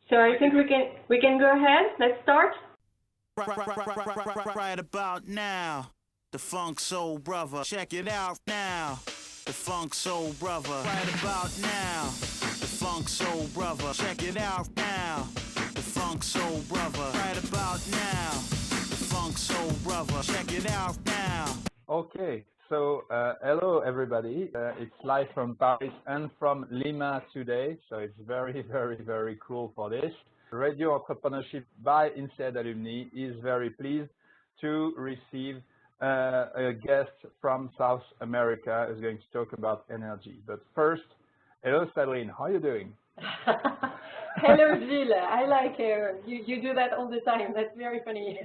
So I think we can go ahead. Let's start. Right about now, the Funk Soul Brother. Check it out now, the Funk Soul Brother. Right about now, the Funk Soul Brother. Check it out now, the Funk Soul Brother. Right about now, the Funk Soul Brother. Check it out now. Okay, so hello everybody. It's live from Paris and from Lima today, so it's very, very cool for this. Radio Entrepreneurship by INSEAD Alumni is very pleased to receive a guest from South America who's going to talk about energy. But first, hello SAbrine, how are you doing? Hello Gilles, I like you do that all the time. That's very funny.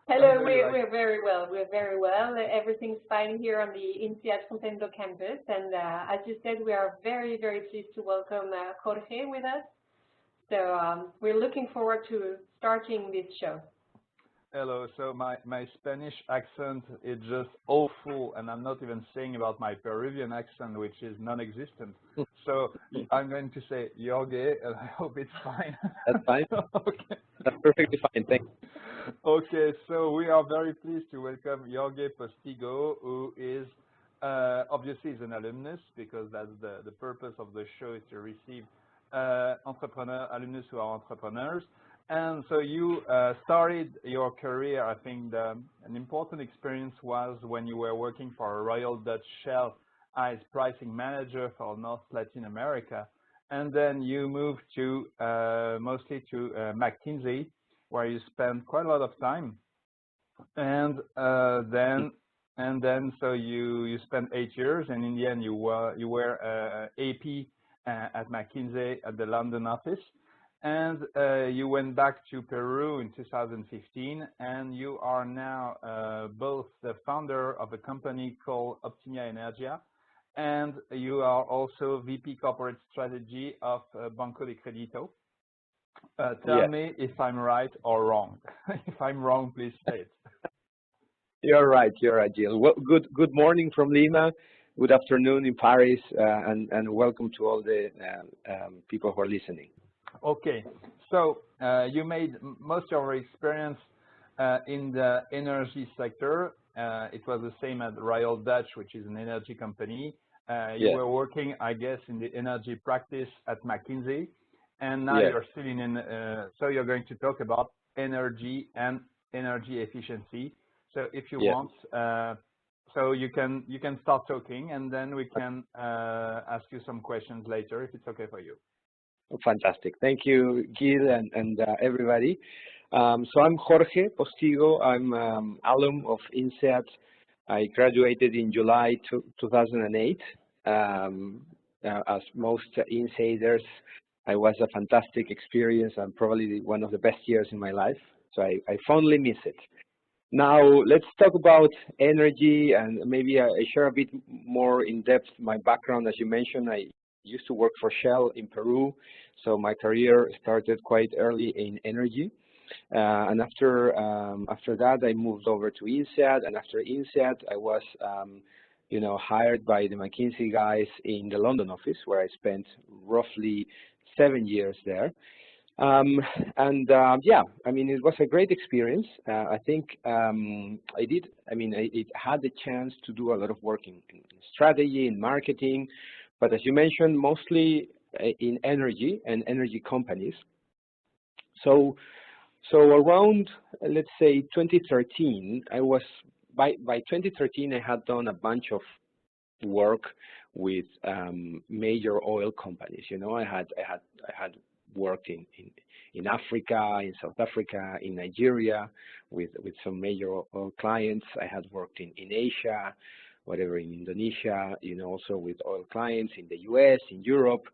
Hello, we're very well. We're very well. Everything's fine here on the INSEAD Fontainebleau campus. And as you said, we are very, very pleased to welcome Jorge with us. So we're looking forward to starting this show. Hello. So my Spanish accent is just awful, and I'm not even saying about my Peruvian accent, which is non-existent. So I'm going to say Jorge, and I hope it's fine. That's fine. Okay. That's perfectly fine. Thank you. Okay, so we are very pleased to welcome Jorge Postigo, who is obviously is an alumnus, because that's the purpose of the show, is to receive alumnus who are entrepreneurs. And so you started your career, I think an important experience was when you were working for a Royal Dutch Shell as pricing manager for North Latin America. And then you moved to mostly to McKinsey, where you spent quite a lot of time. And then so you spent 8 years, and in the end you were AP at McKinsey at the London office. And you went back to Peru in 2015, and you are now both the founder of a company called OPTIMA ENERGIA, and you are also VP Corporate Strategy of Banco de Crédito. Tell me if I'm right or wrong. If I'm wrong, please say it. You're right, Gilles. Well, good morning from Lima. Good afternoon in Paris, and welcome to all the people who are listening. Okay, so you made most of your experience in the energy sector. It was the same at Royal Dutch, which is an energy company. You were working, I guess, in the energy practice at McKinsey, and now you're still in. So you're going to talk about energy and energy efficiency. So if you want, so you can start talking, and then we can ask you some questions later, if it's okay for you. Fantastic. Thank you, Gilles, and everybody. So I'm Jorge Postigo. I'm alum of INSEAD. I graduated in July 2008. As most INSEADers, it was a fantastic experience and probably one of the best years in my life. So I fondly miss it. Now let's talk about energy, and maybe I share a bit more in depth my background. As you mentioned, I used to work for Shell in Peru, so my career started quite early in energy. And after that, I moved over to INSEAD, and after INSEAD, I was hired by the McKinsey guys in the London office, where I spent roughly 7 years there. I mean, it was a great experience. I think it had the chance to do a lot of work in strategy, in marketing, but as you mentioned, mostly in energy and energy companies. So around, let's say 2013, by 2013 I had done a bunch of work with major oil companies. I had worked in Africa, in South Africa, in Nigeria with some major oil clients. I had worked in Asia, whatever, in Indonesia, also with oil clients in the US, in Europe.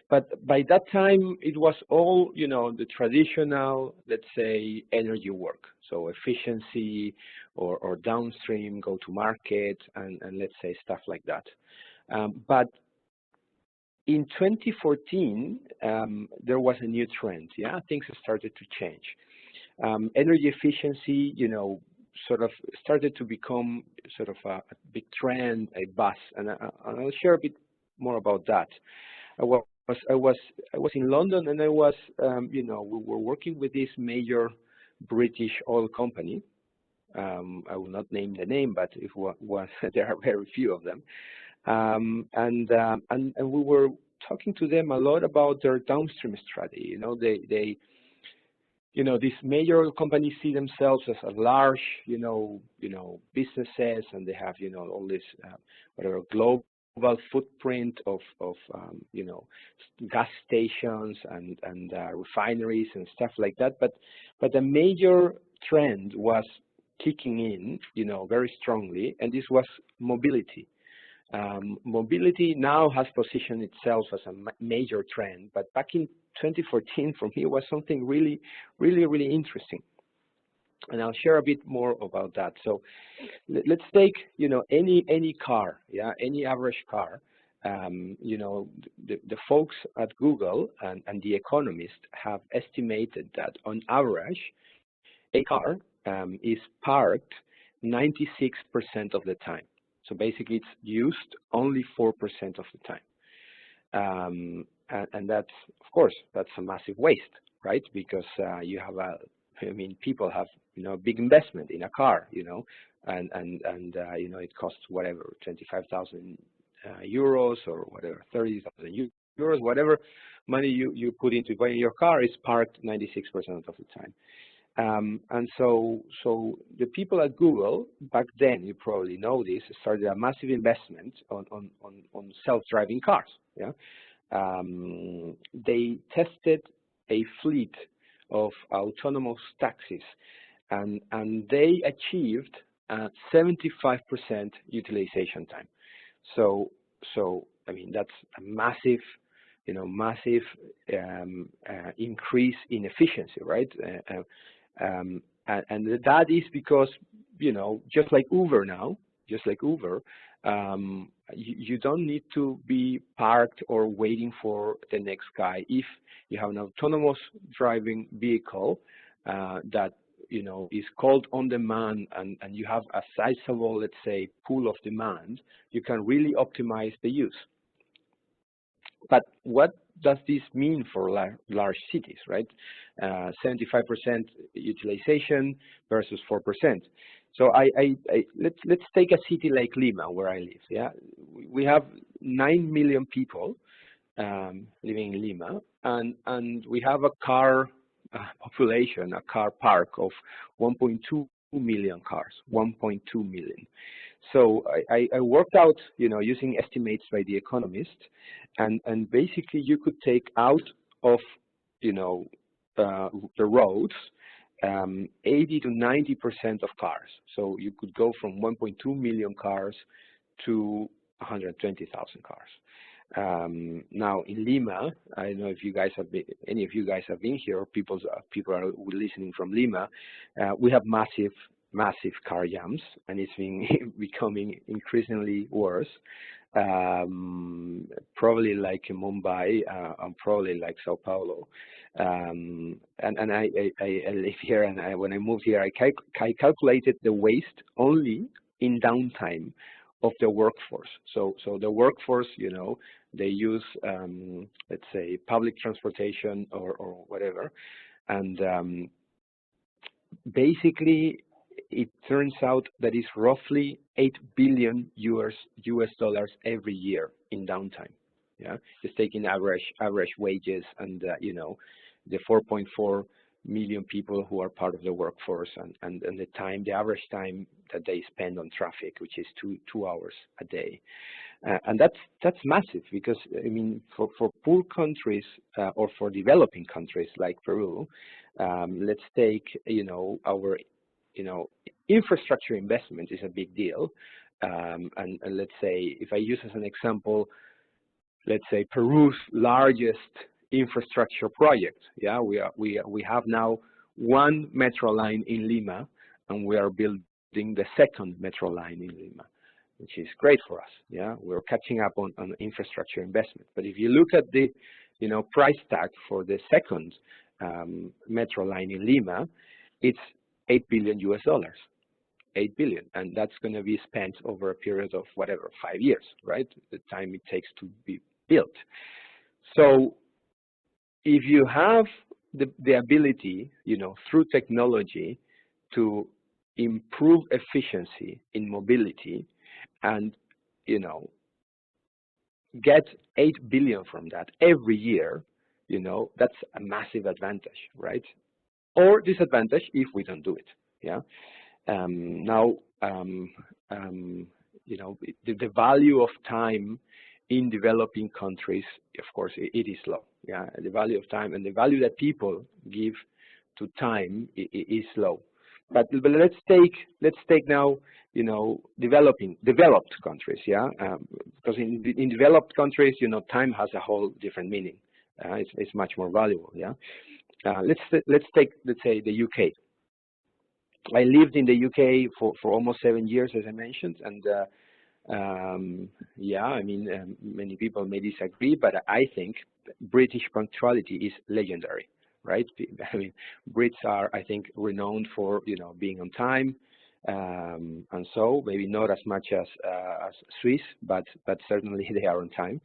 But by that time, it was all, the traditional, let's say, energy work. So efficiency or downstream, go to market, and let's say stuff like that. But in 2014, there was a new trend. Things started to change. Energy efficiency, sort of started to become sort of a big trend, a buzz, and I'll share a bit more about that. What I was in London, and I was, you know, we were working with this major British oil company. I will not name the name, but if there are very few of them, and we were talking to them a lot about their downstream strategy. You know, they you know, these major companies see themselves as a large, you know, businesses, and they have, you know, all this whatever global footprint of you know, gas stations and refineries and stuff like that. But the major trend was kicking in, you know, very strongly, and this was mobility. Mobility now has positioned itself as a major trend, but back in 2014, for me, it was something really interesting. And I'll share a bit more about that. So let's take, you know, any car, yeah, any average car. You know, the folks at Google and the economists have estimated that on average, a car is parked 96% of the time. So basically, it's used only 4% of the time. And that's, of course, that's a massive waste, right? Because you have I mean, people have, you know, a big investment in a car, you know, and you know, it costs whatever, 25,000 euros or whatever, 30,000 euros, whatever money you put into buying your car is parked 96% of the time. And so the people at Google back then, you probably know this, started a massive investment on self-driving cars. Yeah, they tested a fleet of autonomous taxis, and they achieved 75% utilization time. So I mean, that's a massive, you know, increase in efficiency, right? And that is because, you know, just like Uber now, you don't need to be parked or waiting for the next guy. If you have an autonomous driving vehicle that, you know, is called on demand, and you have a sizable, let's say, pool of demand, you can really optimize the use. But what does this mean for large cities, right? 75% utilization versus 4%. So let's take a city like Lima, where I live. Yeah, we have 9 million people living in Lima, and we have a car population, a car park of 1.2 million cars, 1.2 million. So I worked out, you know, using estimates by the economist, and basically you could take out of, you know, the roads 80 to 90% of cars. So you could go from 1.2 million cars to 120,000 cars. Now in Lima, I don't know if you guys have been, any of you guys have been here, or people are listening from Lima. We have massive car jams, and it's been becoming increasingly worse. Probably like in Mumbai, and probably like Sao Paulo. And I live here, and when I moved here, I calculated the waste only in downtime of the workforce. So the workforce, you know, they use, let's say, public transportation or whatever, and basically it turns out that it's roughly $8 billion US dollars every year in downtime. Yeah, just taking average wages and you know, the 4.4 million people who are part of the workforce, and the average time that they spend on traffic, which is two hours a day. And that's massive, because I mean, for poor countries or for developing countries like Peru, let's take, you know, our, you know, infrastructure investment is a big deal. And let's say, if I use as an example, let's say Peru's largest infrastructure project. Yeah, we have now one metro line in Lima, and we are building the second metro line in Lima, which is great for us. Yeah, we're catching up on infrastructure investment. But if you look at the, you know, price tag for the second metro line in Lima, it's $8 billion US dollars. 8 billion, and that's going to be spent over a period of whatever, 5 years, right? The time it takes to be built. So if you have the ability, through technology to improve efficiency in mobility and, get 8 billion from that every year, that's a massive advantage, right? Or disadvantage if we don't do it, yeah? Now, the value of time in developing countries, of course, it is low, yeah? The value of time and the value that people give to time is low. But let's take now, developed countries, yeah, because in developed countries, time has a whole different meaning. It's much more valuable, yeah. Let's say the UK. I lived in the UK for almost 7 years, as I mentioned, and yeah, I mean, many people may disagree, but I think British punctuality is legendary. Right? I mean, Brits are, I think, renowned for being on time, and so maybe not as much as Swiss, but certainly they are on time.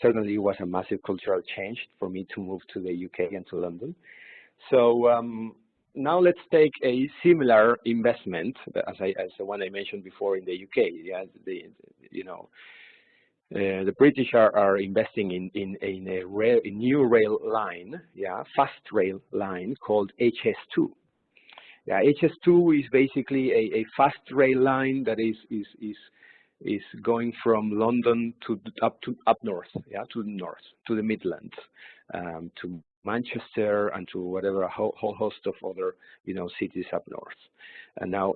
Certainly, it was a massive cultural change for me to move to the UK and to London. So now let's take a similar investment as the one I mentioned before in the UK. Yeah, the British are investing in a new rail line, yeah, fast rail line called HS2. Yeah, HS2 is basically a fast rail line that is going from London up north, yeah, to the north, to the Midlands, to Manchester and to whatever a whole host of other cities up north. And now,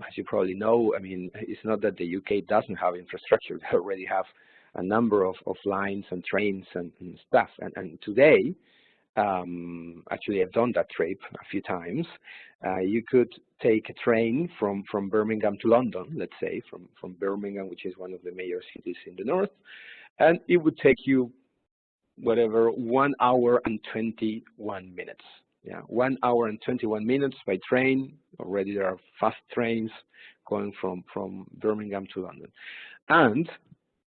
as you probably know, I mean, it's not that the UK doesn't have infrastructure; they already have a number of lines and trains and stuff. And today, actually, I've done that trip a few times. You could take a train from Birmingham to London, let's say, from Birmingham, which is one of the major cities in the north, and it would take you, whatever, 1 hour and 21 minutes. Yeah, 1 hour and 21 minutes by train. Already there are fast trains going from Birmingham to London. And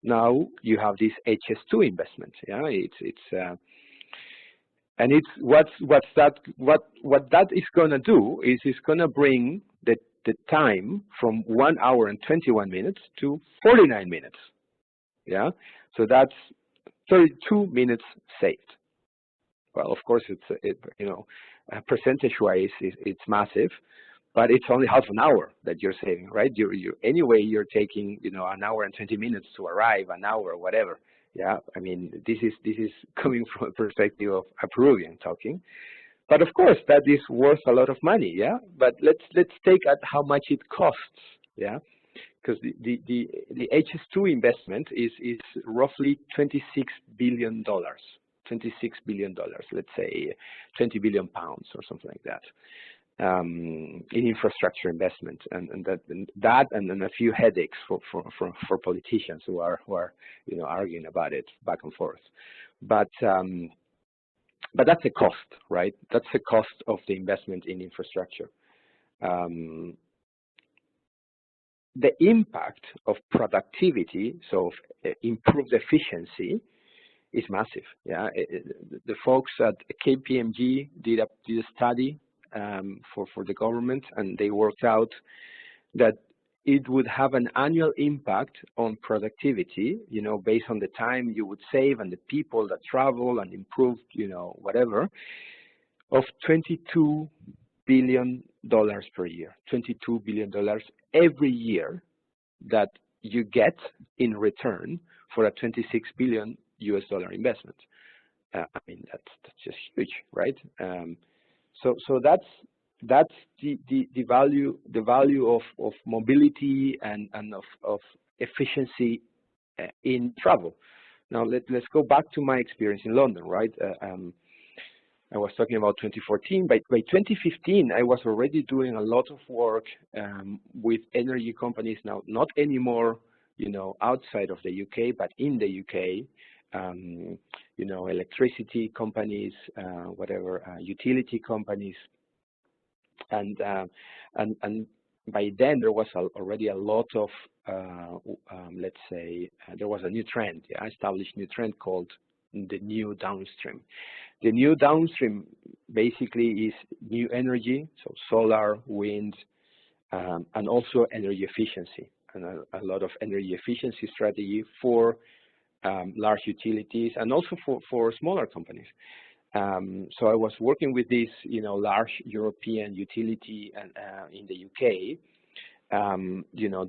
now you have this HS2 investment. Yeah, and it's what that is going to do is it's going to bring the time from 1 hour and 21 minutes to 49 minutes. Yeah, so that's 32 minutes saved. Well, of course, percentage-wise, it's massive, but it's only half an hour that you're saving, right? Anyway, you're taking, an hour and 20 minutes to arrive, an hour or whatever. Yeah, I mean, this is coming from a perspective of a Peruvian talking, but of course that is worth a lot of money. Yeah, but let's take at how much it costs. Yeah, because the HS2 investment is roughly $26 billion. $26 billion, let's say 20 billion pounds or something like that, in infrastructure investment, and that and then a few headaches for politicians who are arguing about it back and forth, but that's a cost, right? That's the cost of the investment in infrastructure. The impact of productivity, so improved efficiency, is massive. Yeah, the folks at KPMG did a study for the government, and they worked out that it would have an annual impact on productivity, based on the time you would save and the people that travel and improve, whatever, of $22 billion per year. $22 billion every year that you get in return for a $26 billion investment. I mean, that's just huge, right? So that's the value of mobility and of efficiency in travel. Now let's go back to my experience in London, right? I was talking about 2014. By 2015, I was already doing a lot of work with energy companies. Now, not anymore, outside of the UK, but in the UK. Electricity companies, whatever, utility companies, and by then there was already a lot of, let's say, there was a new trend, established new trend called the new downstream. The new downstream basically is new energy, so solar, wind, and also energy efficiency, and a lot of energy efficiency strategy for large utilities and also for smaller companies. So I was working with this, large European utility and in the UK,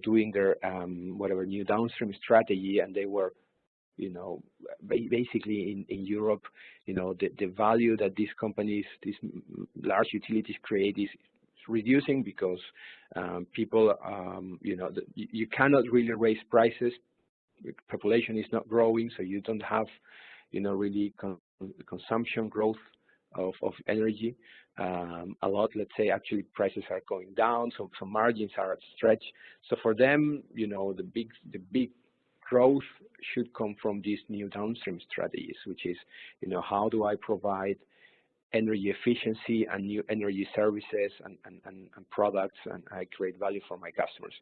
doing their whatever new downstream strategy, and they were, basically in Europe, the value that these companies, these large utilities create is reducing because people, you cannot really raise prices. The population is not growing, so you don't have, really consumption growth of energy a lot. Let's say actually prices are going down, so margins are at stretch. So for them, the big growth should come from these new downstream strategies, which is, how do I provide energy efficiency and new energy services and products, and I create value for my customers.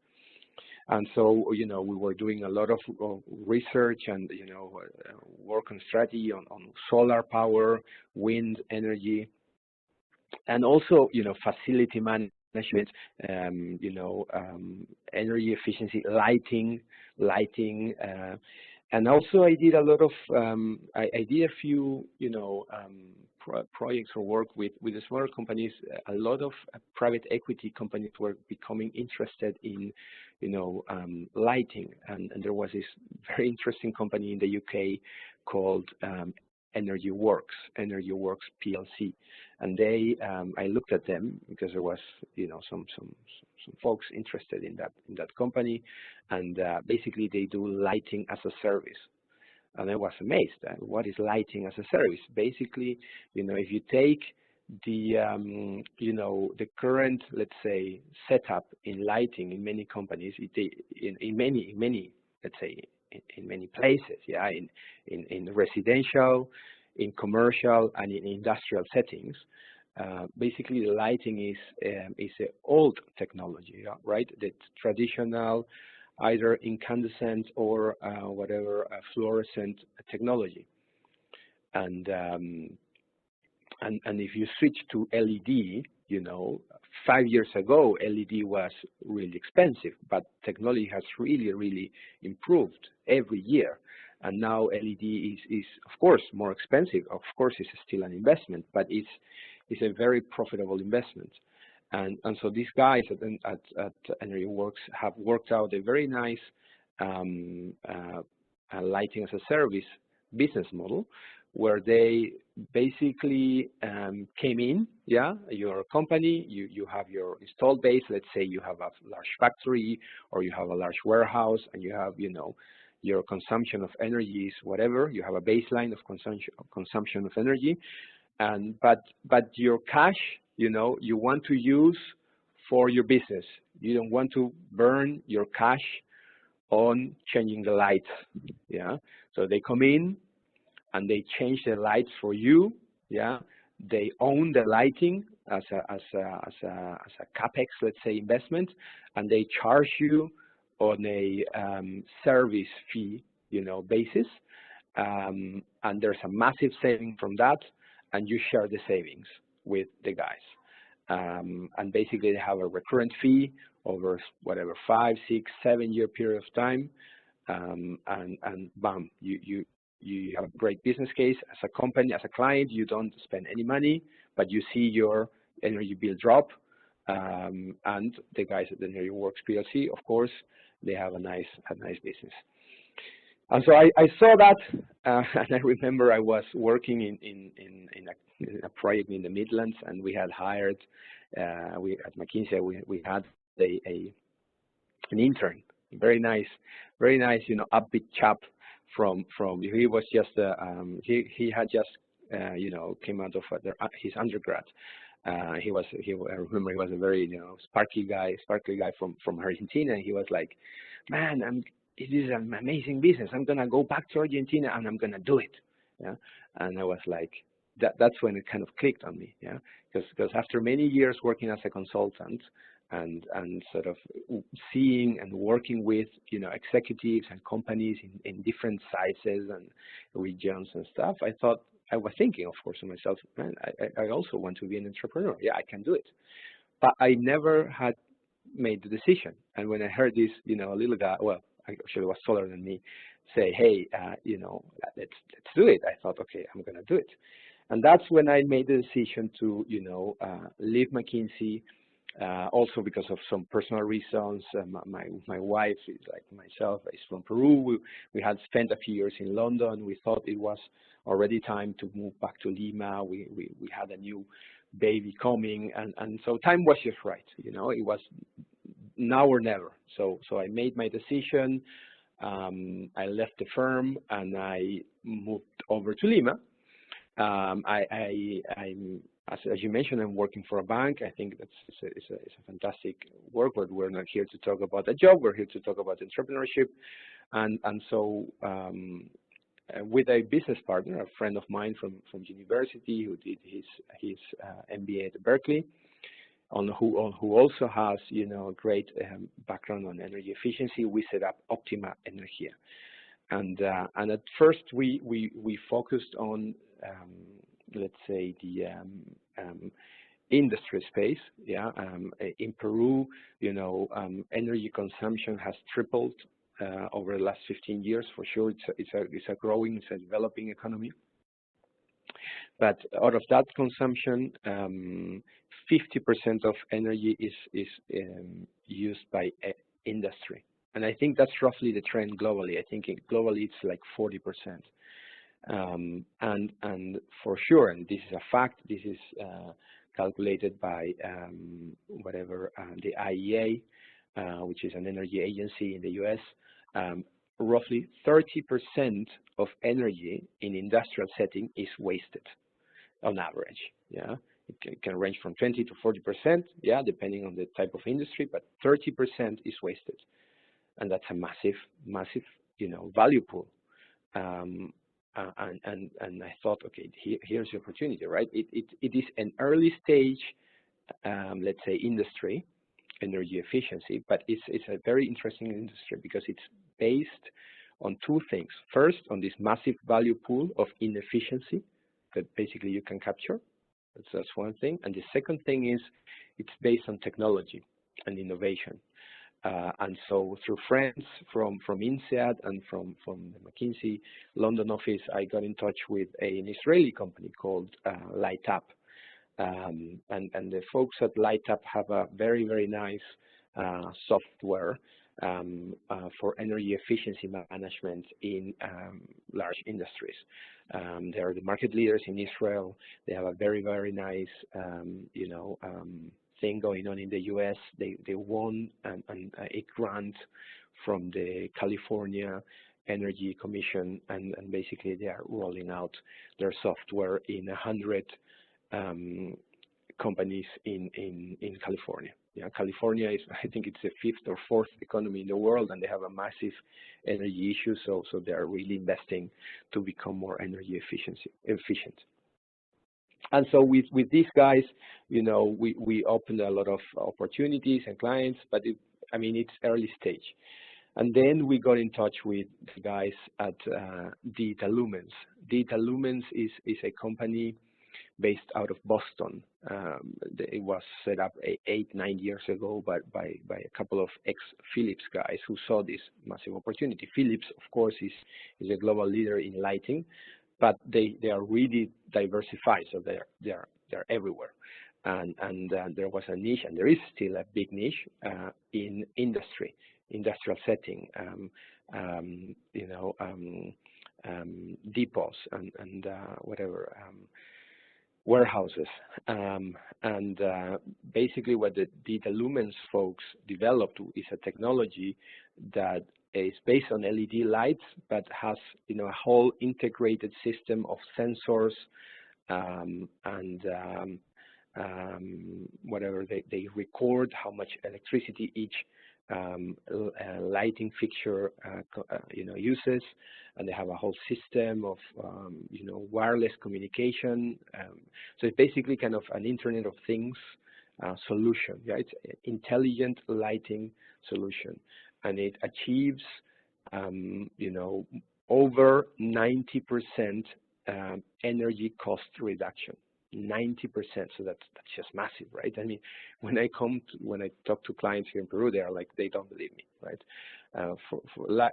And so, we were doing a lot of research and, work on strategy on solar power, wind energy, and also, facility management, energy efficiency, lighting, and also I did a lot of, I did a few, projects or work with the smaller companies. A lot of private equity companies were becoming interested in, lighting, and there was this very interesting company in the UK called Energy Works PLC, and they, I looked at them because there was, some folks interested in that company, and basically they do lighting as a service. And I was amazed. What is lighting as a service? Basically, if you take the, the current, let's say, setup in lighting in many companies, in many, let's say, in many places, in residential, in commercial, and in industrial settings. Basically, the lighting is an old technology, right? The traditional, either incandescent or whatever fluorescent technology, and if you switch to LED, 5 years ago LED was really expensive, but technology has really improved every year, and now LED is of course more expensive. Of course, it's still an investment, but it's a very profitable investment. And so these guys at Energy Works have worked out a very nice lighting as a service business model, where they basically came in, your company, you have your installed base. Let's say you have a large factory or you have a large warehouse, and you have, your consumption of energy is whatever. You have a baseline of consumption of energy, and but your cash, you want to use for your business. You don't want to burn your cash on changing the lights, So they come in and they change the lights for you, They own the lighting as a capex, let's say, investment, and they charge you on a service fee, basis, and there's a massive saving from that, and you share the savings with the guys. And basically they have a recurrent fee over whatever 5, 6, 7 year period of time, and bam, you have a great business case as a company, as a client. You don't spend any money, but you see your energy bill drop, and the guys at the Energy Works PLC, of course, they have a nice business. And so I saw that, and I remember I was working in a project in the Midlands, and we had hired, at McKinsey, we had an intern, very nice, upbeat chap from he was just, he had just, came out of his undergrad. I remember he was a very, sparkly guy from Argentina, and he was like, man, it is an amazing business. I'm gonna go back to Argentina and I'm gonna do it. And I was like, that's when it kind of clicked on me. Because after many years working as a consultant, and sort of seeing and working with, you know, executives and companies in different sizes and regions and stuff, I was thinking, of course, to myself, man, I also want to be an entrepreneur. Yeah, I can do it. But I never had made the decision. And when I heard this, you know, a little guy, well, actually was taller than me, say, hey, you know, let's do it. I thought, okay, I'm going to do it. And that's when I made the decision to, you know, leave McKinsey, also because of some personal reasons. My wife is like myself, is from Peru. We had spent a few years in London. We thought it was already time to move back to Lima. We had a new baby coming, and so time was just right. You know, it was now or never. So I made my decision. I left the firm and I moved over to Lima. I'm as you mentioned, I'm working for a bank. I think it's a fantastic work, but we're not here to talk about a job. We're here to talk about entrepreneurship, and so with a business partner, a friend of mine from university who did his MBA at Berkeley, who also has, you know, a great background on energy efficiency. We set up OPTIMA ENERGIA, and at first we focused on let's say the industry space. Yeah, in Peru, you know, energy consumption has tripled over the last 15 years for sure. It's a growing, it's a developing economy. But out of that consumption, 50% of energy is used by industry, and I think that's roughly the trend globally. I think globally it's like 40%. And for sure, and this is a fact, this is calculated by the IEA, which is an energy agency in the US. Roughly 30% of energy in industrial setting is wasted on average. Yeah, it can range from 20 to 40%. Yeah, depending on the type of industry, but 30% is wasted, and that's a massive, you know, value pool. And I thought, okay, here's the opportunity, right? It is an early stage, let's say, industry, energy efficiency, but it's a very interesting industry because it's based on two things. First, on this massive value pool of inefficiency that basically you can capture. That's one thing. And the second thing is it's based on technology and innovation. And so through friends from INSEAD and from the McKinsey London office, I got in touch with an Israeli company called LightUp. And the folks at LightUp have a very, very nice software for energy efficiency management in large industries. They are the market leaders in Israel. They have a very, very nice, you know, thing going on in the US. They won a grant from the California Energy Commission, and basically they are rolling out their software in 100 companies in California. Yeah, California is, I think it's the 5th or 4th economy in the world, and they have a massive energy issue, so they are really investing to become more energy efficient. And so with these guys, you know, we opened a lot of opportunities and clients, but I mean, it's early stage. And then we got in touch with the guys at Digital Lumens. Digital Lumens is a company based out of Boston. It was set up 8-9 years ago by a couple of ex-Philips guys who saw this massive opportunity. Philips, of course, is a global leader in lighting, but they are really diversified, so they're everywhere. And there was a niche, and there is still a big niche in industrial setting, you know, depots and whatever, warehouses. And basically what the Digital Lumens folks developed is a technology that is based on LED lights, but has, you know, a whole integrated system of sensors and whatever. They record how much electricity each lighting fixture you know, uses, and they have a whole system of you know, wireless communication. So it's basically kind of an Internet of Things solution. Yeah, it's an intelligent lighting solution, and it achieves, you know, over 90% energy cost reduction. 90%. So that's just massive, right? I mean, when I talk to clients here in Peru, they are like, they don't believe me, right?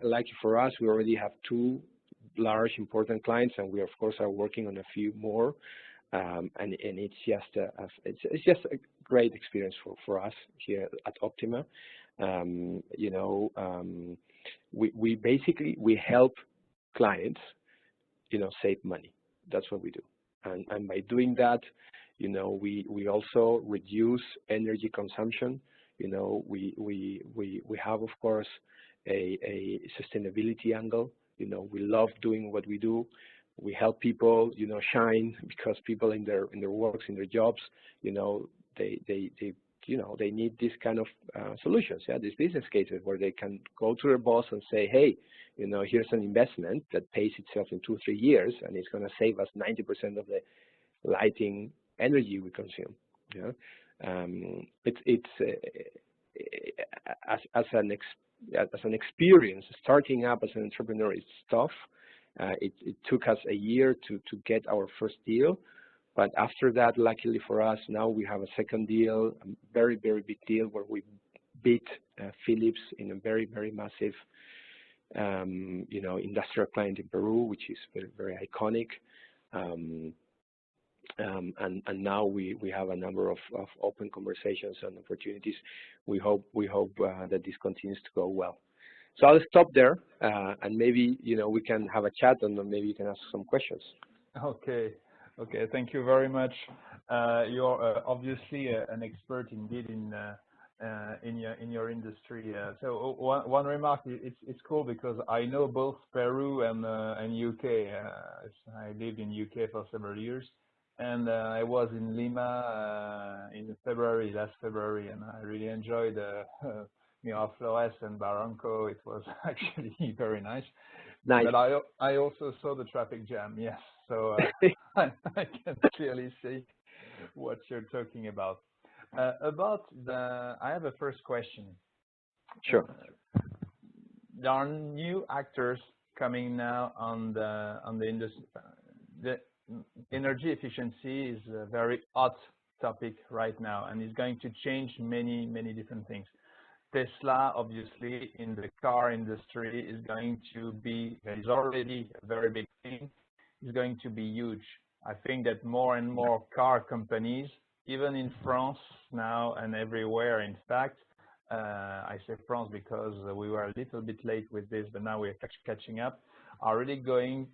Like for us, we already have 2 large important clients, and we of course are working on a few more. And it's just a great experience for us here at Optima. You know, we basically help clients, you know, save money. That's what we do, and by doing that, you know, we also reduce energy consumption. You know, we have of course a sustainability angle. You know, we love doing what we do. We help people, you know, shine, because people in their works, in their jobs, you know, they you know, they need this kind of solutions, yeah, these business cases where they can go to their boss and say, hey, you know, here's an investment that pays itself in 2-3 years, and it's going to save us 90% of the lighting energy we consume. Yeah, as an experience, starting up as an entrepreneur is tough. It took us a year to get our first deal, but after that, luckily for us, now we have a second deal, a very, very big deal where we beat Philips in a very, very massive, you know, industrial client in Peru, which is very, very iconic. And now we have a number of open conversations and opportunities. We hope that this continues to go well. So I'll stop there, and maybe, you know, we can have a chat, and then maybe you can ask some questions. Okay. Thank you very much. You're obviously an expert indeed in your industry. So one remark, it's cool because I know both Peru and UK. I lived in UK for several years, and I was in Lima in last February, and I really enjoyed Miraflores and Barranco. It was actually very nice. Nice. But I also saw the traffic jam. Yes, so I can clearly see what you're talking about. I have a first question. Sure. There are new actors coming now on the industry. The energy efficiency is a very hot topic right now, and is going to change many different things. Tesla, obviously, in the car industry is already a very big thing. It's going to be huge. I think that more and more car companies, even in France now and everywhere, in fact, I say France because we were a little bit late with this, but now we're catching up, are really going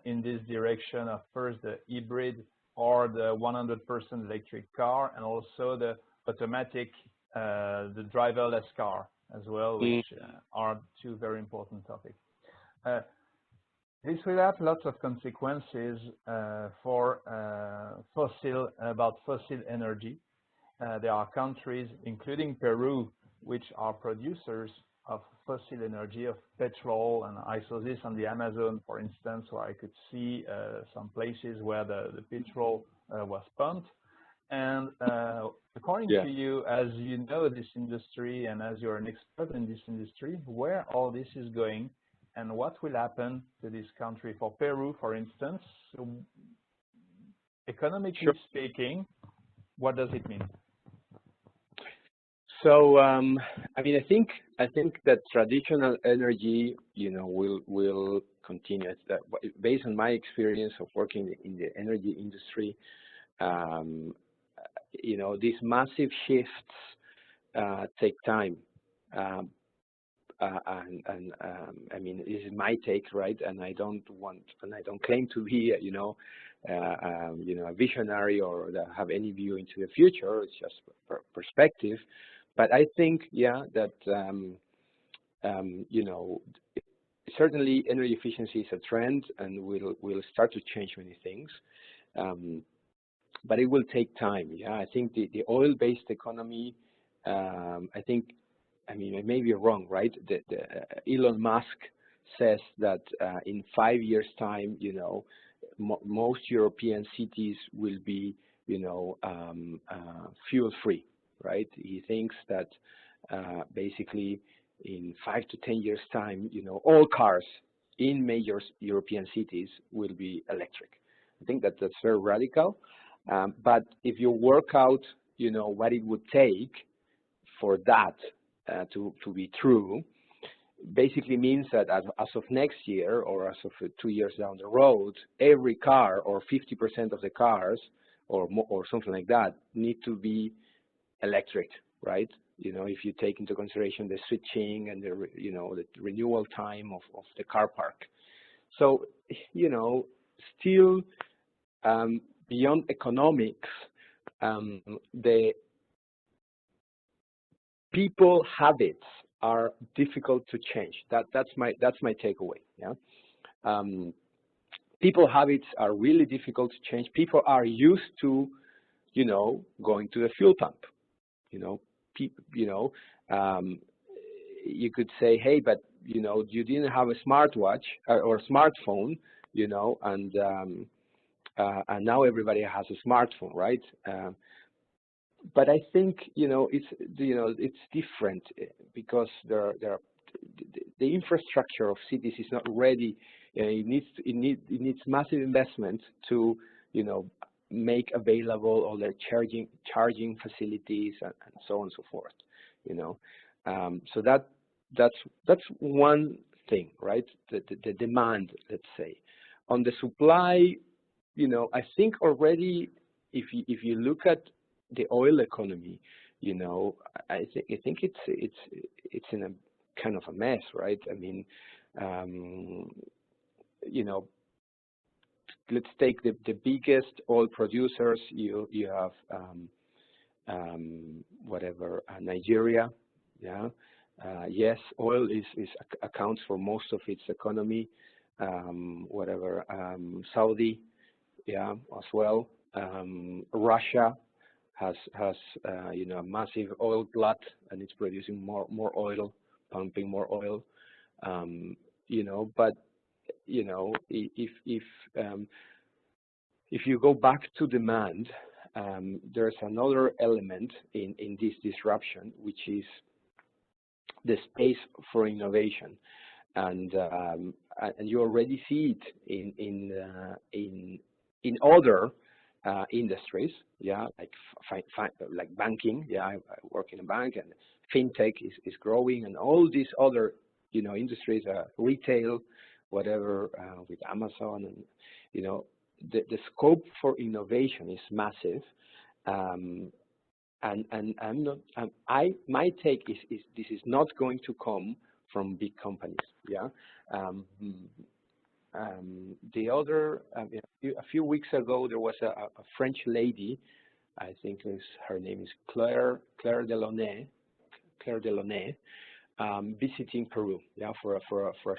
in this direction of first the hybrid or the 100% electric car, and also the automatic, the driverless car as well, which are 2 very important topics. This will have lots of consequences for fossil energy. There are countries, including Peru, which are producers of fossil energy, of petrol, and I saw this on the Amazon, for instance, where I could see some places where the petrol was pumped. And according to you, as you know this industry and as you're an expert in this industry, where all this is going and what will happen to this country? For Peru, for instance, economically speaking, what does it mean? So, I mean, I think that traditional energy, you know, will continue. Based on my experience of working in the energy industry, you know, these massive shifts take time. I mean, this is my take, right? And I don't claim to be, you know, a visionary or have any view into the future. It's just perspective. But I think, yeah, that you know, certainly energy efficiency is a trend, and will start to change many things. But it will take time. Yeah, I think the oil-based economy. I mean, I may be wrong, right? Elon Musk says that in 5 years' time, you know, most European cities will be fuel-free, right? He thinks that basically in 5 to 10 years' time, all cars in major European cities will be electric. I think that that's very radical. But if you work out, what it would take for that to be true, basically means that as of next year or as of 2 years down the road, every car or 50% of the cars or more, or something like that need to be electric, right? If you take into consideration the switching and the renewal time of the car park. So, still beyond economics, the people habits are difficult to change. That's my takeaway. Yeah, people habits are really difficult to change. People are used to, going to the fuel pump. You could say, hey, but you didn't have a smartwatch or smartphone, and now everybody has a smartphone, right? But I think it's different because the infrastructure of cities is not ready. It needs massive investment to make available all their charging facilities and so on and so forth. So that's one thing, right? The demand, let's say. On the supply, I think already if you look at the oil economy, I think it's in a kind of a mess, right? I mean, let's take the biggest oil producers. You have Nigeria, yeah. Yes, oil accounts for most of its economy. Saudi, yeah, as well. Russia has a massive oil glut, and it's producing more oil, pumping more oil. But if you go back to demand, there's another element in this disruption, which is the space for innovation, and you already see it in other industries, yeah, like banking. Yeah, I work in a bank, and fintech is growing, and all these other industries, retail, whatever, with Amazon, and the scope for innovation is massive. And my take is this is not going to come from big companies. Yeah. The other, a few weeks ago, there was a French lady, I think her name is Claire Delaunay, visiting Peru, yeah, for a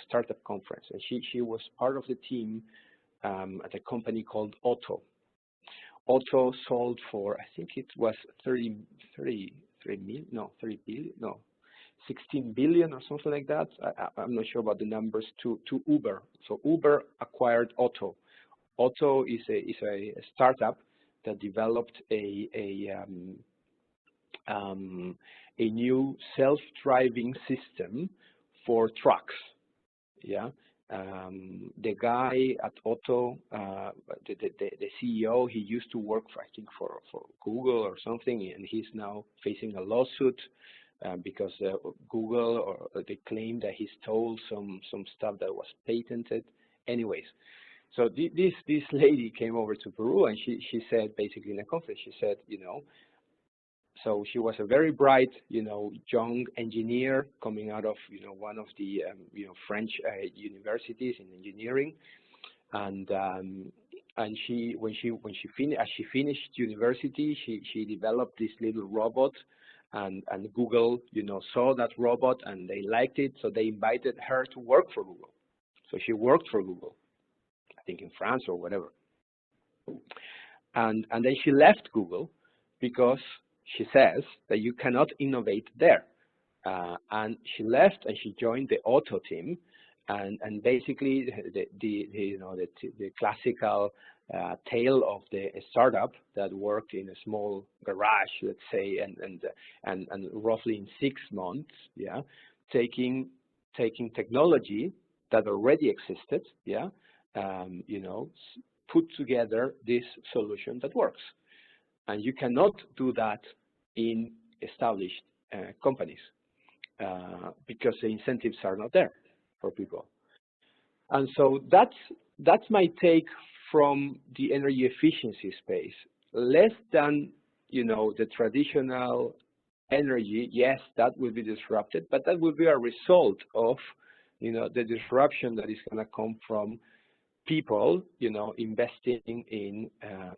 startup conference, and she was part of the team at a company called Otto. Otto sold for, I think it was 16 billion or something like that. I'm not sure about the numbers, to Uber. So Uber acquired Otto. Otto is a startup that developed a new self-driving system for trucks. Yeah. The guy at Otto, the CEO, he used to work for, I think, for Google or something, and he's now facing a lawsuit because Google, or they claim that he stole some stuff that was patented. Anyways, so this lady came over to Peru, and she said, basically in a conference, she said, so she was a very bright, young engineer coming out of, one of the, French universities in engineering, and she, when she finished university, she developed this little robot, and Google, saw that robot and they liked it, so they invited her to work for Google. So she worked for Google, I think in France or whatever, and then she left Google because she says that you cannot innovate there, and she left and she joined the Otto team, and basically the classical tail of the startup that worked in a small garage, let's say, and roughly in 6 months, yeah, taking technology that already existed, yeah, you know, put together this solution that works. And you cannot do that in established companies because the incentives are not there for people. And so that's my take from the energy efficiency space. Less than, you know, the traditional energy, yes, that will be disrupted, but that will be a result of, you know, the disruption that is going to come from people, you know, investing in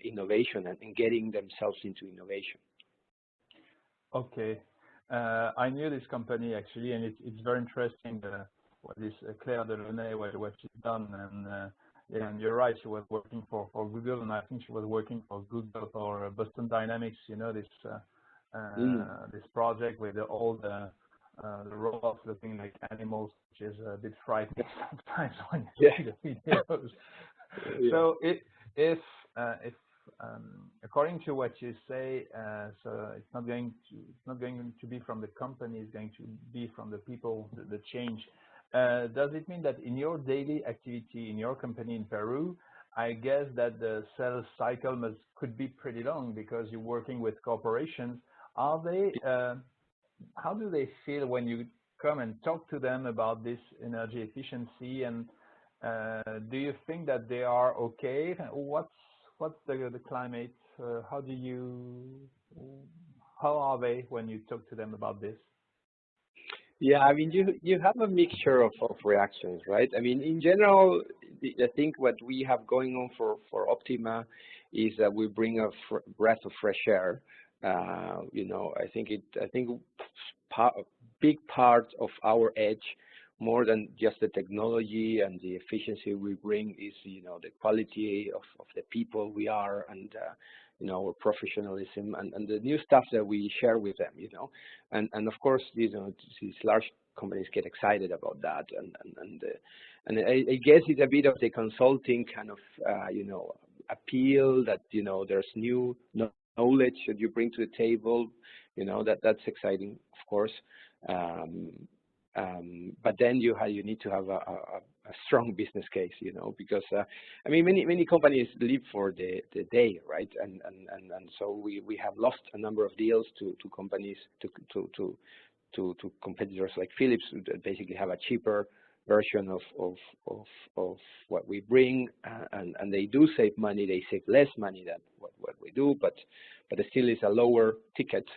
innovation and getting themselves into innovation. Okay. I knew this company actually, and it's very interesting what is Claire Delaunay, what she's done, and yeah, and you're right, she was working for Google, and I think she was working for Google for Boston Dynamics, you know, this this project with all the robots looking like animals, which is a bit frightening sometimes when you see the videos. Yeah. So if according to what you say, so it's not going to be from the company, it's going to be from the people, the change. Does it mean that in your daily activity in your company in Peru, I guess that the sales cycle could be pretty long because you're working with corporations? Are they? How do they feel when you come and talk to them about this energy efficiency? And do you think that they are okay? What's the climate? How are they when you talk to them about this? Yeah, I mean, you have a mixture of reactions, right? I mean, in general, I think what we have going on for Optima is that we bring a breath of fresh air. You know, I think a big part of our edge, more than just the technology and the efficiency we bring, is, you know, the quality of the people we are, and you know, our professionalism and the new stuff that we share with them, you know, and of course, you know, these large companies get excited about that, and I guess it's a bit of the consulting kind of you know, appeal that, you know, there's new knowledge that you bring to the table, you know, that's exciting, of course. But then you need to have a strong business case, you know, because I mean, many companies live for the day, right? And so we have lost a number of deals to companies, to competitors like Philips, that basically have a cheaper version of what we bring, and they do save money. They save less money than what we do, but it still is a lower ticket.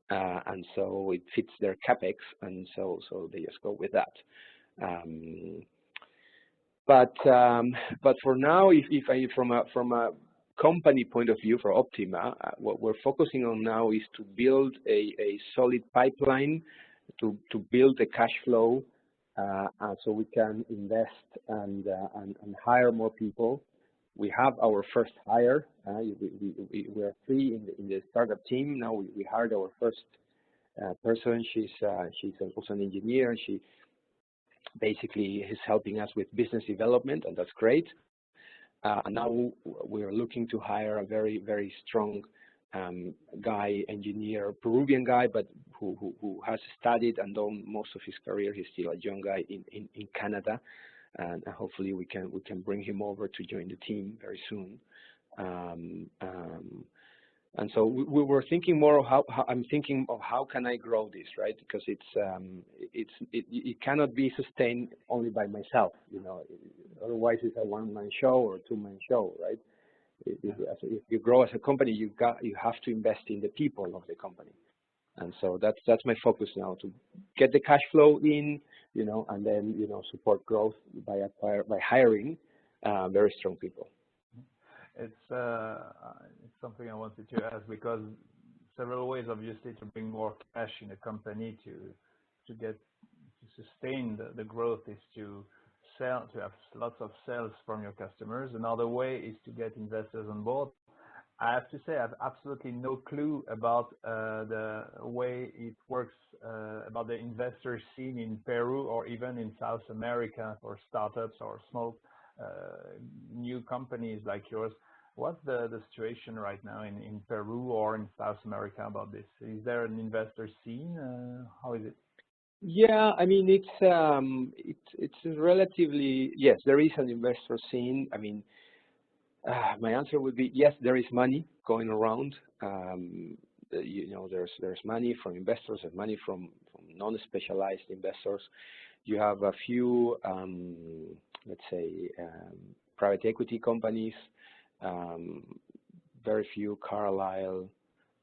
And so it fits their capex, and so they just go with that. But for now, if I from a company point of view for Optima, what we're focusing on now is to build a solid pipeline, to build the cash flow, so we can invest and hire more people. We have our first hire. We are 3 in the startup team now. We hired our first person. She's also an engineer, and she basically is helping us with business development, and that's great. And now we are looking to hire a very strong guy, engineer, Peruvian guy, but who has studied and done most of his career. He's still a young guy in Canada. And hopefully we can bring him over to join the team very soon. And so we were thinking more of I'm thinking of how can I grow this, right? Because it cannot be sustained only by myself, you know. Otherwise, it's a one-man show or a two-man show, right? If you grow as a company, you have to invest in the people of the company. And so that's my focus now, to get the cash flow in, you know, and then, you know, support growth by hiring very strong people. It's something I wanted to ask, because several ways, obviously, to bring more cash in a company to sustain the growth is to have lots of sales from your customers. Another way is to get investors on board. I have to say, I have absolutely no clue about the way it works, about the investor scene in Peru or even in South America for startups or small new companies like yours. what's the situation right now in Peru or in South America about this? Is there an investor scene? How is it? Yeah, I mean, it's relatively, yes, there is an investor scene. I mean, my answer would be yes, there is money going around. You know, there's money from investors and money from non-specialized investors. You have a few, let's say, private equity companies, very few Carlyle,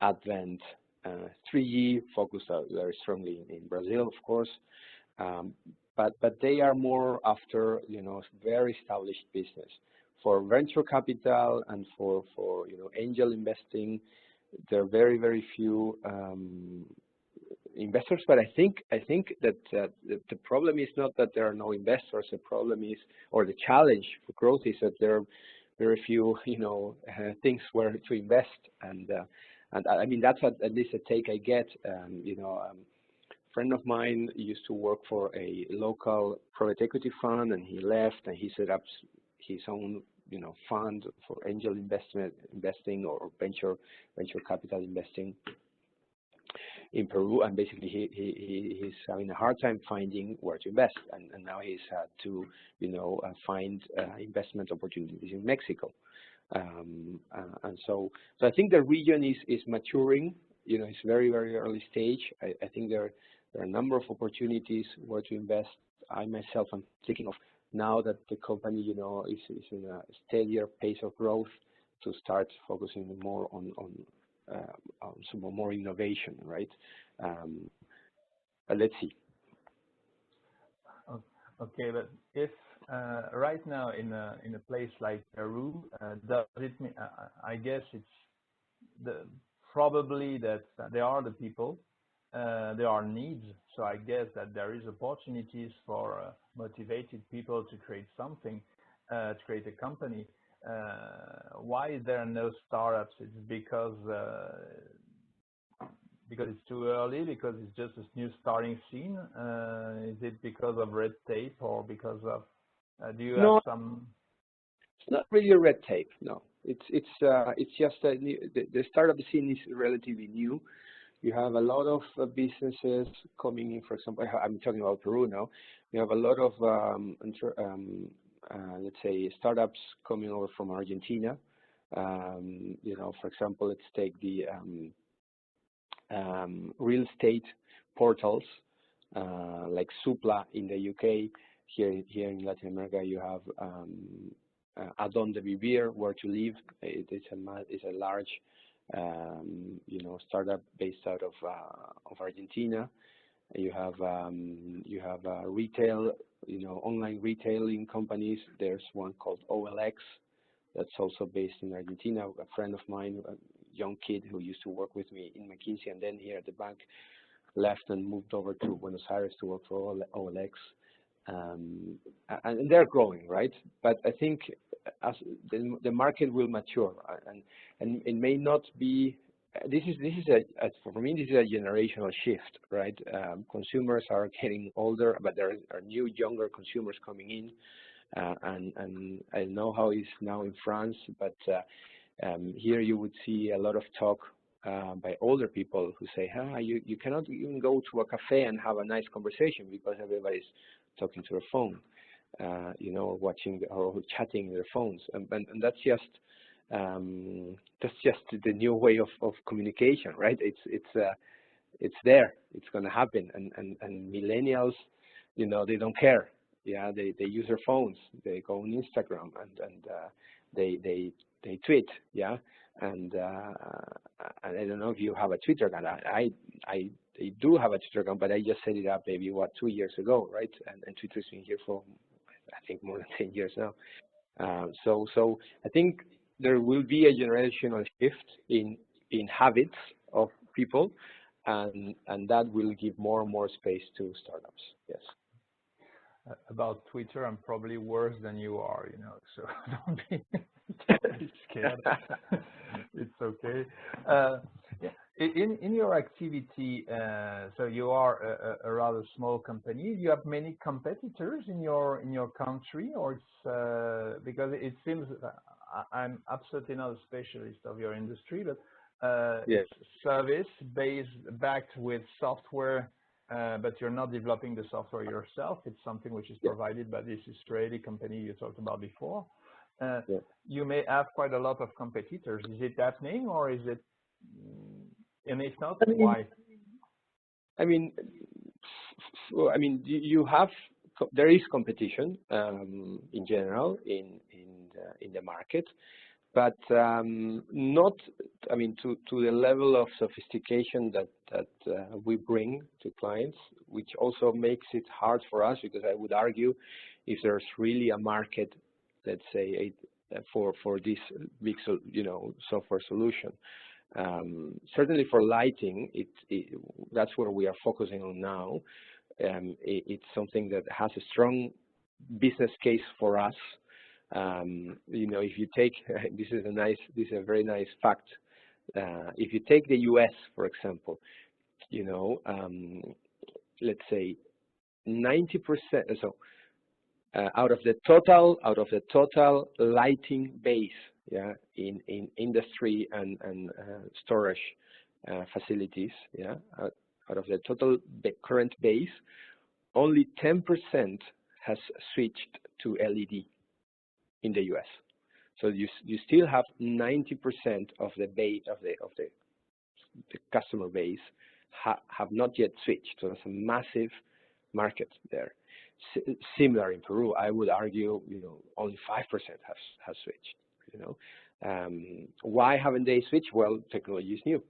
Advent, 3G focused very strongly in Brazil, of course, but they are more after, you know, very established business. For venture capital and for you know, angel investing, there are very few investors. But I think that the problem is not that there are no investors. The problem is, or the challenge for growth is that there are very few, you know, things where to invest. And I mean, that's at least a take I get. You know, a friend of mine used to work for a local private equity fund, and he left and he set up his own, you know, fund for angel investing or venture capital investing in Peru, and basically he's having a hard time finding where to invest, and now he's had to, you know, find investment opportunities in Mexico, and so I think the region is maturing. You know, it's very early stage. I think there are a number of opportunities where to invest. I myself am thinking of, now that the company, you know, is in a steadier pace of growth, to start focusing more on some more innovation, right? Let's see. Okay, but if right now in a place like Peru, does it mean, I guess it's probably that there are the people, there are needs. So I guess that there is opportunities for motivated people to create something, to create a company. Why is there no startups? It's because it's too early, because it's just a new starting scene. Is it because of red tape, or because of do you have some? It's not really a red tape. No, it's just the startup scene is relatively new. You have a lot of businesses coming in. For example, I'm talking about Peru now. You have a lot of let's say startups coming over from Argentina. You know, for example, let's take the real estate portals like Supla in the UK. Here in Latin America, you have Adonde Vivir, Where to Live. It's a large you know, startup based out of Argentina. You have retail, you know, online retailing companies. There's one called OLX that's also based in Argentina. A friend of mine, a young kid who used to work with me in McKinsey and then here at the bank, left and moved over to Buenos Aires to work for OLX. And they're growing, right? But I think as the market will mature, and it may not be. This is for me, this is a generational shift, right? Consumers are getting older, but there are new, younger consumers coming in, and I know how it's now in France, but here you would see a lot of talk by older people who say, you cannot even go to a cafe and have a nice conversation because everybody's talking to their phone, you know, or watching or chatting in their phones, and that's just the new way of communication, right? It's there, it's going to happen, and millennials, you know, they don't care. Yeah, they use their phones, they go on Instagram and they tweet, yeah, and I don't know if you have a Twitter account. I do have a Twitter account, but I just set it up maybe 2 years ago, right? And Twitter's been here for I think more than 10 years now. So I think there will be a generational shift in habits of people, and that will give more and more space to startups. Yes. About Twitter, I'm probably worse than you are, you know, so don't be scared. It's okay. In your activity, so you are a rather small company. Do you have many competitors in your country, or it's because it seems I'm absolutely not a specialist of your industry, but Yes. it's service-based, backed with software, but you're not developing the software yourself. It's something which is provided by this Israeli company you talked about before. You may have quite a lot of competitors. Is it happening, or is it, and if not, why? I mean, you have, there is competition in general in the market, but not, I mean, to the level of sophistication that we bring to clients, which also makes it hard for us, because I would argue if there's really a market, let's say, for this big, software solution. Certainly for lighting, that's what we are focusing on now. It's something that has a strong business case for us. If you take this is a very nice fact. If you take the U.S. for example, let's say 90%. So out of the total lighting base, in industry and storage facilities, out of the total current base, only 10% has switched to LED in the U.S. So you still have 90% of the base of the customer base have not yet switched. So it's a massive market there. Similar in Peru, I would argue, only 5% has switched. Why haven't they switched? Well, technology is new.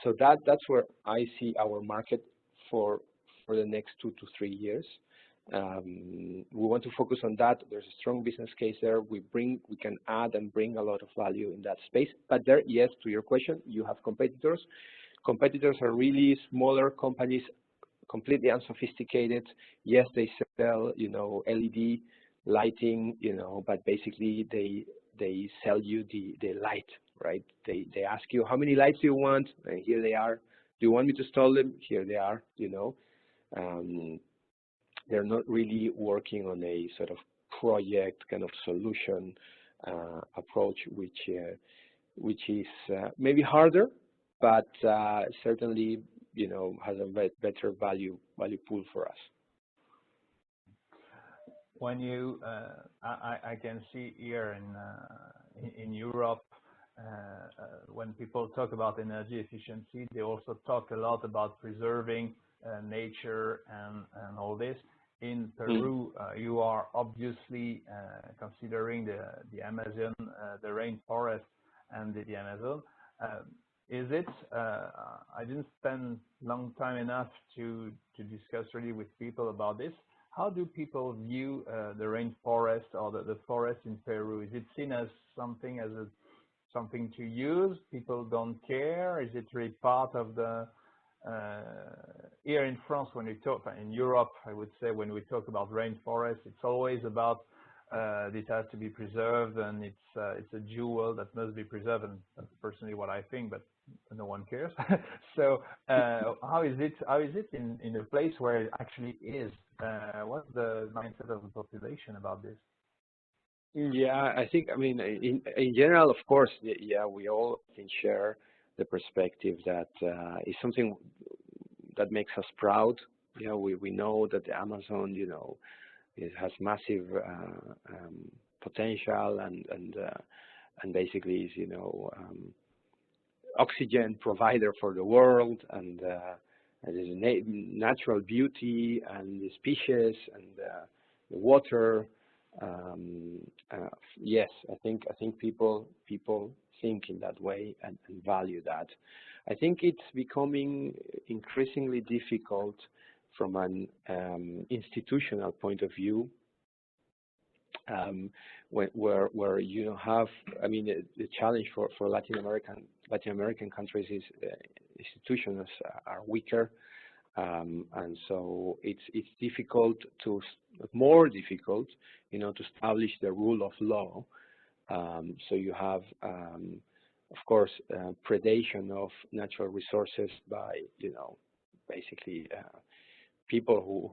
So that's where I see our market for the next 2 to 3 years. We want to focus on that. There's a strong business case there. We can add and bring a lot of value in that space. But there, yes, to your question, you have competitors. Competitors are really smaller companies, completely unsophisticated. Yes, they sell, LED lighting, but basically they sell you the light, right? They ask you, how many lights do you want? And here they are. Do you want me to install them? Here they are, They're not really working on a sort of project kind of solution approach, which is maybe harder, but certainly, has a better value pool for us. When you, I can see here in Europe, when people talk about energy efficiency, they also talk a lot about preserving nature and all this. In Peru, you are obviously considering the Amazon, the rainforest, and the Amazon. Is it? I didn't spend long time enough to discuss really with people about this. How do people view the rainforest or the forest in Peru? Is it seen as something to use? People don't care. Is it really part of the here in France, when we talk in Europe, I would say when we talk about rainforest, it's always about this has to be preserved, and it's a jewel that must be preserved, and that's personally what I think, but no one cares. So how is it in a place where it actually is? What's the mindset of the population about this? Yeah, I think, in general, of course, we all can share the perspective that is something that makes us proud. We know that the Amazon, it has massive potential and basically is, oxygen provider for the world, and there's a natural beauty and the species and the water. Yes, I think people think in that way and value that. I think it's becoming increasingly difficult from an institutional point of view, where you have, the challenge for Latin American countries is institutions are weaker, and so it's more difficult, to establish the rule of law. So you have, of course, predation of natural resources by, basically people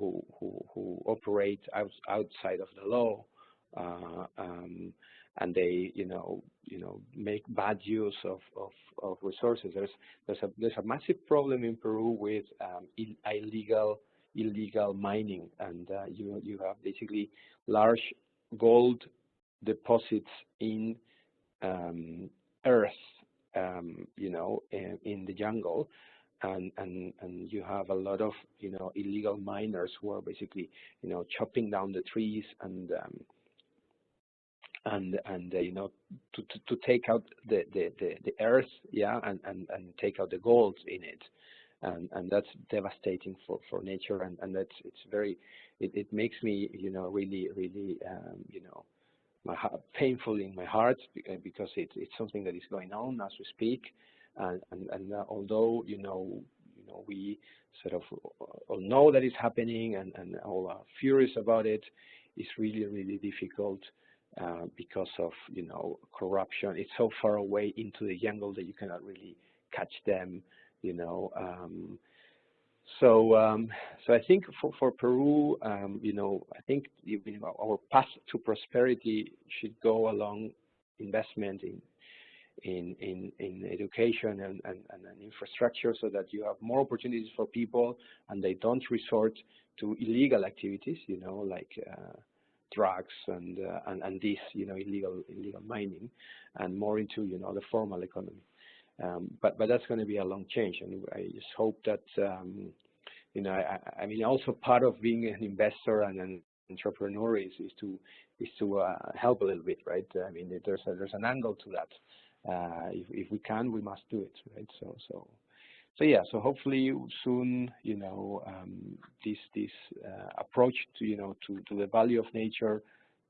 who operate outside of the law, and they make bad use of resources. There's a massive problem in Peru with illegal mining, and you have basically large gold deposits in earth, in the jungle, and you have a lot of illegal miners who are basically chopping down the trees and to take out the earth, and take out the gold in it, and that's devastating for nature, and it makes me really painful in my heart, because it's something that is going on as we speak, and although we sort of all know that it's happening and all are furious about it, it's really difficult because of corruption. It's so far away into the jungle that you cannot really catch them. So I think for Peru, I think our path to prosperity should go along investment in education and infrastructure, so that you have more opportunities for people and they don't resort to illegal activities, like drugs and this illegal mining, and more into the formal economy. But that's going to be a long change, and I just hope that I mean, also part of being an investor and an entrepreneur is to help a little bit, right? I mean, there's an angle to that. If we can, we must do it, right? So yeah. So hopefully soon, this approach to the value of nature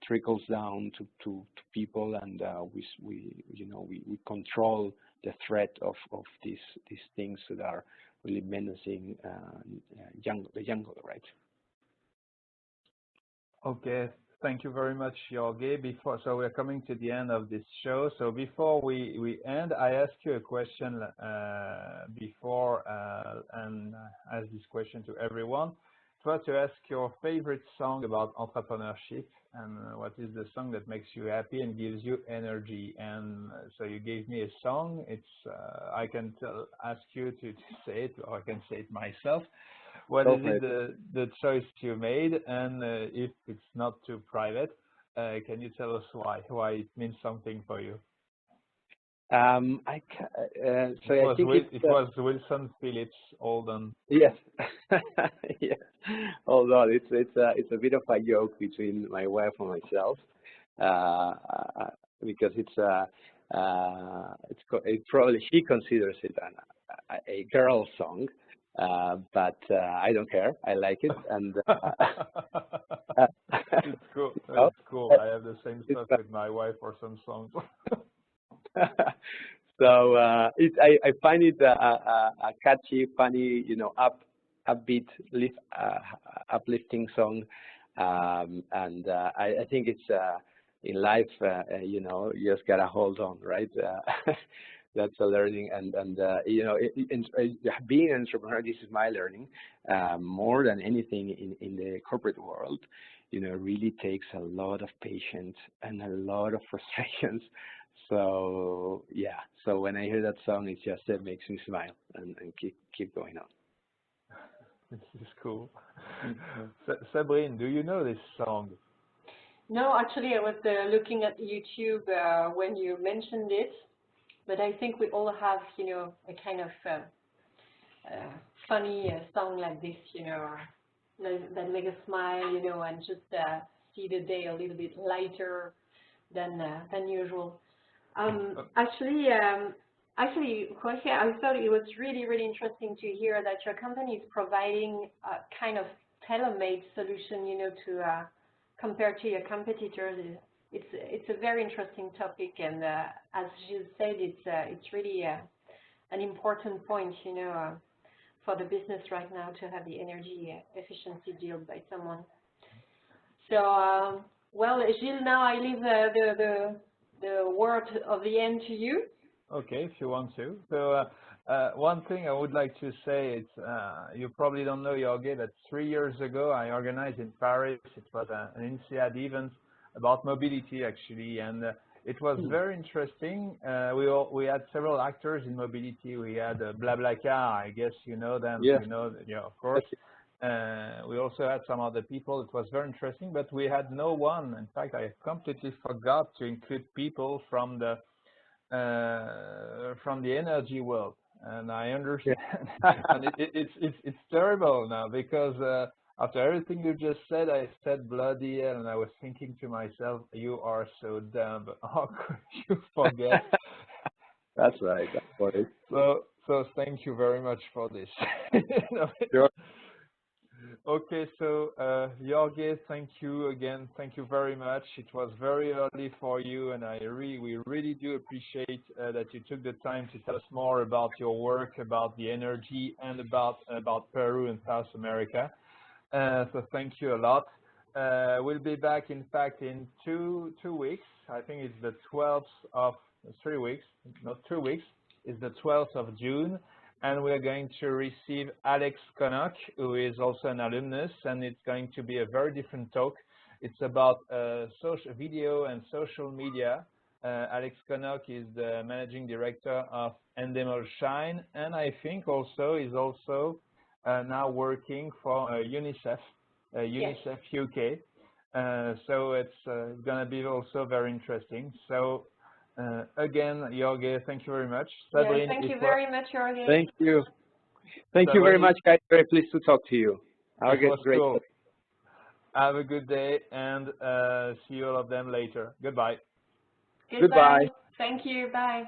trickles down to people, and we control the threat of these things that are really menacing the jungle, right? Okay, thank you very much, Jorge. So we're coming to the end of this show. So before we end, I ask you a question before, and I ask this question to everyone. Try to ask your favorite song about entrepreneurship, and what is the song that makes you happy and gives you energy. And so you gave me a song. It's I can ask you to say it, or I can say it myself. What is it, the choice you made? And if it's not too private, can you tell us why it means something for you? I think it was Wilson Phillips, Hold On. Yes. Yeah. Hold On. It's a bit of a joke between my wife and myself, because it probably she considers it a girl song, but I don't care. I like it, and it's cool. It's cool. I have the same stuff with my wife for some songs. So I find it a catchy, funny, upbeat, uplifting song, and I think it's in life, you just gotta hold on, right? That's a learning, and being an entrepreneur, this is my learning, more than anything in the corporate world, really takes a lot of patience and a lot of frustrations. So yeah, so when I hear that song, it makes me smile and keep going on. This is cool. SAbrine, do you know this song? No, actually, I was looking at YouTube when you mentioned it, but I think we all have, a kind of funny song like this, that make us smile, and just see the day a little bit lighter than usual. Actually, Jorge, I thought it was really, really interesting to hear that your company is providing a kind of tailor-made solution, to compared to your competitors. It's a very interesting topic, and as you said, it's really an important point, for the business right now to have the energy efficiency deal by someone. So, well, Gilles, now I leave the word of the end to you. Okay, if you want to. So one thing I would like to say is you probably don't know, Jorge, that 3 years ago I organized in Paris. It was an INSEAD event about mobility actually, and it was very interesting. We had several actors in mobility. We had BlaBlaCar, I guess you know them. Yeah. You know, yeah, of course. We also had some other people. It was very interesting, but we had no one. In fact, I completely forgot to include people from the energy world, and I understand. And it's terrible now because after everything you just said, I said bloody hell, and I was thinking to myself, you are so dumb. How could you forget? That's right. That's what it is. So thank you very much for this. Sure. Okay, so Jorge, thank you again. Thank you very much. It was very early for you, and we really do appreciate that you took the time to tell us more about your work, about the energy, and about Peru and South America. So thank you a lot. We'll be back, in fact, in two weeks. I think it's the 12th of 3 weeks, not 2 weeks. It's the 12th of June. And we're going to receive Alex Guennec, who is also an alumnus, and it's going to be a very different talk. It's about social video and social media. Alex Guennec is the managing director of Endemol Shine, and I think also is also now working for UNICEF, UNICEF UK. So it's going to be also very interesting. So again, Jorge, thank you very much. SAbrine, thank you very much, Jorge. Thank you. Thank you very much, guys. Very pleased to talk to you. Have a great day. Have a good day, and see all of them later. Goodbye. Goodbye. Thank you. Bye.